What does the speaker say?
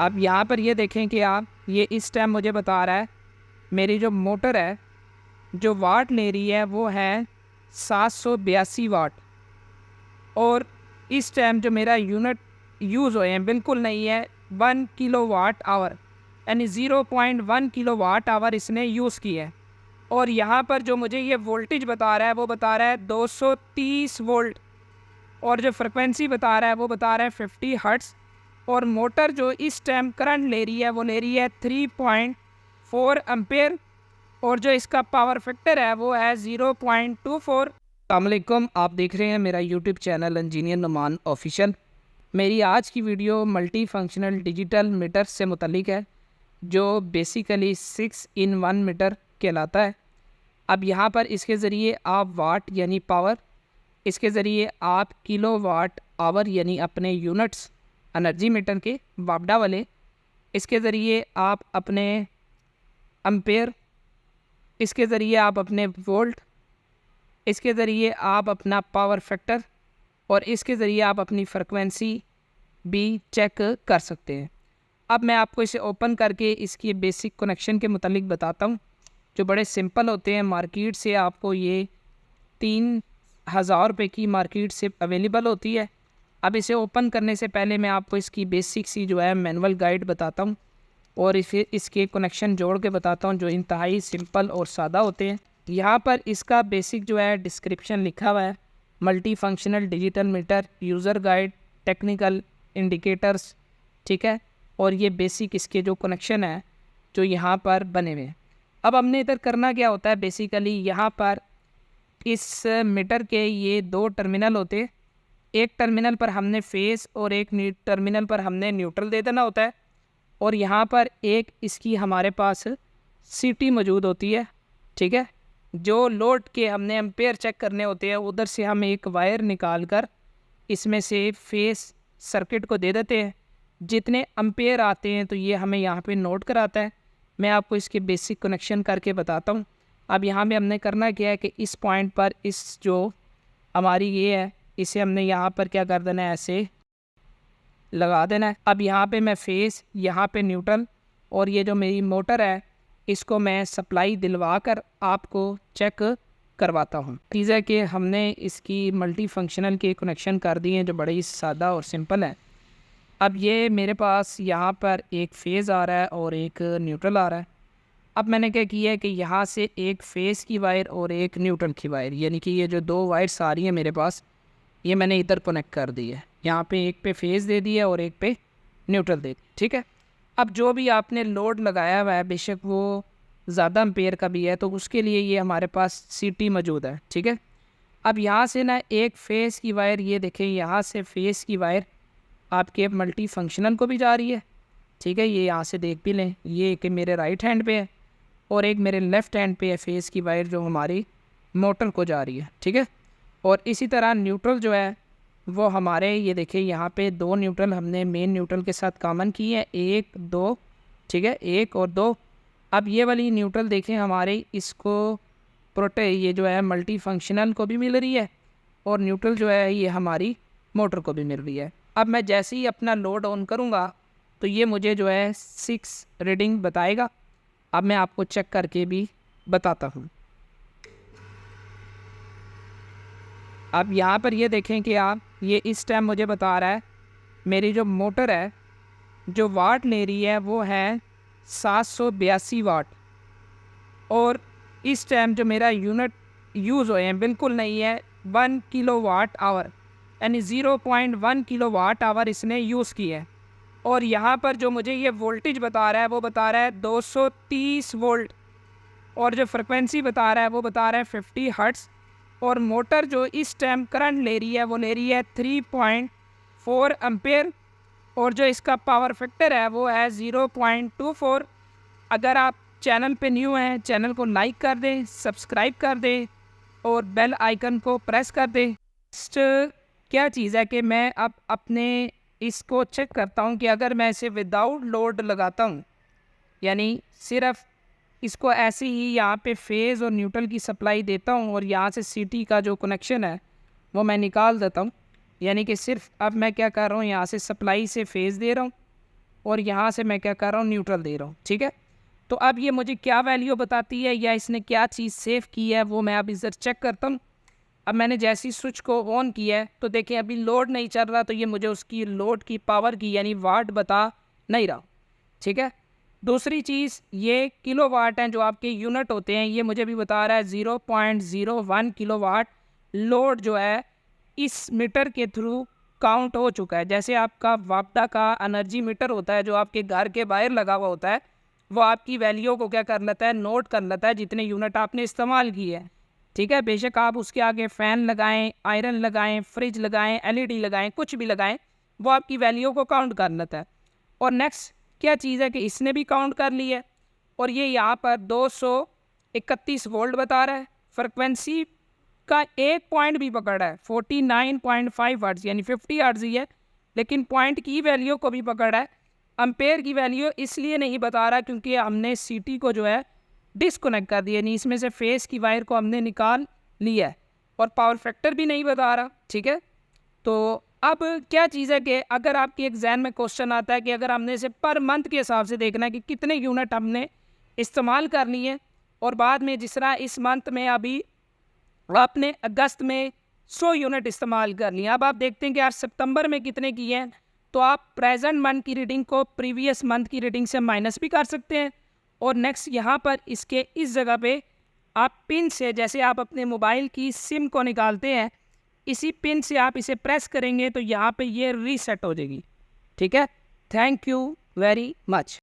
अब यहाँ पर ये देखें कि आप ये इस टाइम मुझे बता रहा है मेरी जो मोटर है जो वाट ले रही है वो है 782 वाट। और इस टाइम जो मेरा यूनिट यूज़ हुए हैं बिल्कुल नहीं है 1 किलो वाट आवर, यानी 0.1 किलो वाट आवर इसने यूज़ की है। और यहाँ पर जो मुझे ये वोल्टेज बता रहा है वो बता रहा है 230 वोल्ट, और जो फ्रिक्वेंसी बता रहा है वो बता रहा है 50 हर्ट्ज़। और मोटर जो इस टाइम करंट ले रही है वो ले रही है 3.4 एम्पेयर, और जो इसका पावर फैक्टर है वो है 0.24। अस्सलामुअलैकुम, आप देख रहे हैं मेरा YouTube channel engineer Numan official. मेरी आज की video multifunctional digital meter से मुतल्लिक है जो बेसिकली 6-in-1 मीटर कहलाता है। अब यहाँ पर इसके ज़रिए आप वाट यानी पावर, इसके ज़रिए आप किलो वाट आवर यानी अपने यूनिट्स एनर्जी मीटर के वापडा वाले, इसके ज़रिए आप अपने एम्पेयर, इसके ज़रिए आप अपने वोल्ट, इसके ज़रिए आप अपना पावर फैक्टर, और इसके ज़रिए आप अपनी फ्रिक्वेंसी भी चेक कर सकते हैं। अब मैं आपको इसे ओपन करके इसकी बेसिक कनेक्शन के मुतालिक बताता हूँ जो बड़े सिंपल होते हैं। मार्केट से आपको ये 3000 रुपये की मार्केट से अवेलेबल होती है। अब इसे ओपन करने से पहले मैं आपको इसकी बेसिक सी जो है मैनुअल गाइड बताता हूँ और इसे इसके कनेक्शन जोड़ के बताता हूँ जो इंतहाई सिंपल और सादा होते हैं। यहाँ पर इसका बेसिक जो है डिस्क्रिप्शन लिखा हुआ है, multi functional digital metre, user guide, technical indicators, ठीक है। और ये बेसिक इसके जो कनेक्शन है जो यहाँ पर बने हुए हैं। अब हमने इधर करना क्या होता है, बेसिकली यहाँ पर इस मीटर के ये 2 टर्मिनल होते हैं। एक टर्मिनल पर हमने फेस और एक टर्मिनल पर हमने न्यूट्रल दे देना होता है। और यहाँ पर एक इसकी हमारे पास सीटी मौजूद होती है, ठीक है। जो लोड के हमने एम्पेयर चेक करने होते हैं उधर से हम एक वायर निकाल कर इसमें से फेस सर्किट को दे देते हैं। जितने एम्पेयर आते हैं तो ये हमें यहाँ पे नोट कराता है। मैं आपको इसके बेसिक कनेक्शन करके बताता हूँ। अब यहाँ पे हमने करना क्या है कि इस पॉइंट पर इस जो हमारी ये है इसे हमने यहाँ पर क्या कर देना है, ऐसे लगा देना है। अब यहाँ पे मैं फेस, यहाँ पे न्यूट्रल, और ये जो मेरी मोटर है इसको मैं सप्लाई दिलवा कर आपको चेक करवाता हूँ। चीज़ है कि हमने इसकी मल्टी फंक्शनल के कनेक्शन कर दिए हैं जो बड़े ही सादा और सिंपल है। अब ये मेरे पास यहाँ पर एक फ़ेज़ आ रहा है और एक न्यूट्रल आ रहा है। अब मैंने क्या किया है कि यहाँ से एक फ़ेज़ की वायर और एक न्यूट्रल की वायर, यानी कि ये जो 2 वायर्स आ रही हैं मेरे पास, ये मैंने इधर कनेक्ट कर दी है। यहाँ पे एक पे फेज़ दे दिया और एक पे न्यूट्रल दे दी, ठीक है। अब जो भी आपने लोड लगाया हुआ है बेशक वो ज़्यादा एम्पेयर का भी है तो उसके लिए ये हमारे पास सीटी मौजूद है, ठीक है। अब यहाँ से ना एक फ़ेज़ की वायर, ये देखें यहाँ से फ़ेज़ की वायर आपके मल्टी फंक्शनल को भी जा रही है, ठीक है। ये यहाँ से देख भी लें, ये एक मेरे राइट हैंड पे है और एक मेरे लेफ़्ट हैंड पे है फ़ेज़ की वायर जो हमारी मोटर को जा रही है, ठीक है। और इसी तरह न्यूट्रल जो है वो हमारे, ये देखिए यहाँ पे 2 न्यूट्रल हमने मेन न्यूट्रल के साथ कॉमन की है, 1 2, ठीक है, 1 और 2। अब ये वाली न्यूट्रल देखें हमारे इसको ये जो है मल्टी फंक्शनल को भी मिल रही है और न्यूट्रल जो है ये हमारी मोटर को भी मिल रही है। अब मैं जैसे ही अपना लोड ऑन करूँगा तो ये मुझे जो है 6 रीडिंग बताएगा। अब मैं आपको चेक करके भी बताता हूँ। अब यहाँ पर ये देखें कि आप ये इस टाइम मुझे बता रहा है मेरी जो मोटर है जो वाट ले रही है वो है 782 वाट। और इस टाइम जो मेरा यूनिट यूज़ हुए हैं बिल्कुल नहीं है 1 किलो वाट आवर, यानी 0.1 किलो वाट आवर इसने यूज़ की है। और यहाँ पर जो मुझे ये वोल्टेज बता रहा है वो बता रहा है 230 वोल्ट, और जो फ्रिक्वेंसी बता रहा है वो बता रहा है 50 हर्ट्ज़। और मोटर जो इस टाइम करंट ले रही है वो ले रही है 3.4 एम्पेयर, और जो इसका पावर फैक्टर है वो है 0.24। अगर आप चैनल पे न्यू हैं चैनल को लाइक कर दें, सब्सक्राइब कर दें और बेल आइकन को प्रेस कर दें। नेक्स्ट क्या चीज़ है कि मैं अब अपने इसको चेक करता हूँ कि अगर मैं इसे विदाउट लोड लगाता हूँ, यानी सिर्फ इसको ऐसे ही यहाँ पे फेज़ और न्यूट्रल की सप्लाई देता हूँ और यहाँ से सीटी का जो कनेक्शन है वो मैं निकाल देता हूँ, यानी कि सिर्फ अब मैं क्या कर रहा हूँ यहाँ से सप्लाई से फेज़ दे रहा हूँ और यहाँ से मैं क्या कर रहा हूँ, न्यूट्रल दे रहा हूँ। ठीक है, तो अब ये मुझे क्या वैल्यू बताती है या इसने क्या चीज़ सेव की है वो मैं अब इधर चेक करता हूँ। अब मैंने जैसे ही स्विच को ऑन किया है तो देखिए अभी लोड नहीं चल रहा, तो ये मुझे उसकी लोड की पावर की यानी वाट बता नहीं रहा। ठीक है, दूसरी चीज़ ये किलोवाट हैं जो आपके यूनिट होते हैं, ये मुझे भी बता रहा है 0.01 किलोवाट लोड जो है इस मीटर के थ्रू काउंट हो चुका है। जैसे आपका वापडा का एनर्जी मीटर होता है जो आपके घर के बाहर लगा हुआ होता है, वो आपकी वैल्यू को क्या कर लेता है, नोट कर लेता है जितने यूनिट आपने इस्तेमाल किए हैं। ठीक है, बेशक आप उसके आगे फ़ैन लगाएं, आयरन लगाएं, फ्रिज लगाएं, एलईडी लगाएं, कुछ भी लगाएं, वो आपकी वैल्यू को काउंट कर लेता है। और नेक्स्ट क्या चीज़ है कि इसने भी काउंट कर ली है और ये यहाँ पर 231 वोल्ट बता रहा है। फ्रिक्वेंसी का एक पॉइंट भी पकड़ा है 49.5 हर्ट्ज़ यानी 50 हर्ट्ज़ ही है, लेकिन पॉइंट की वैल्यू को भी पकड़ा है। एम्पेयर की वैल्यू इसलिए नहीं बता रहा क्योंकि हमने सीटी को जो है डिसकनेक्ट कर दिया, यानी इसमें से फेस की वायर को हमने निकाल लिया है। और पावर फैक्टर भी नहीं बता रहा। ठीक है, तो अब क्या चीज़ है कि अगर आपके एग्जाम में क्वेश्चन आता है कि अगर हमने इसे पर मंथ के हिसाब से देखना है कि कितने यूनिट हमने इस्तेमाल करनी है, और बाद में जिस तरह इस मंथ में अभी आपने अगस्त में 100 यूनिट इस्तेमाल कर लिए, अब आप देखते हैं कि आज सितंबर में कितने किए हैं, तो आप प्रेजेंट मंथ की रीडिंग को प्रीवियस मंथ की रीडिंग से माइनस भी कर सकते हैं। और नेक्स्ट यहाँ पर इसके इस जगह पे आप पिन से, जैसे आप अपने मोबाइल की सिम को निकालते हैं, इसी पिन से आप इसे प्रेस करेंगे तो यहाँ पे ये रीसेट हो जाएगी। ठीक है, थैंक यू वेरी मच।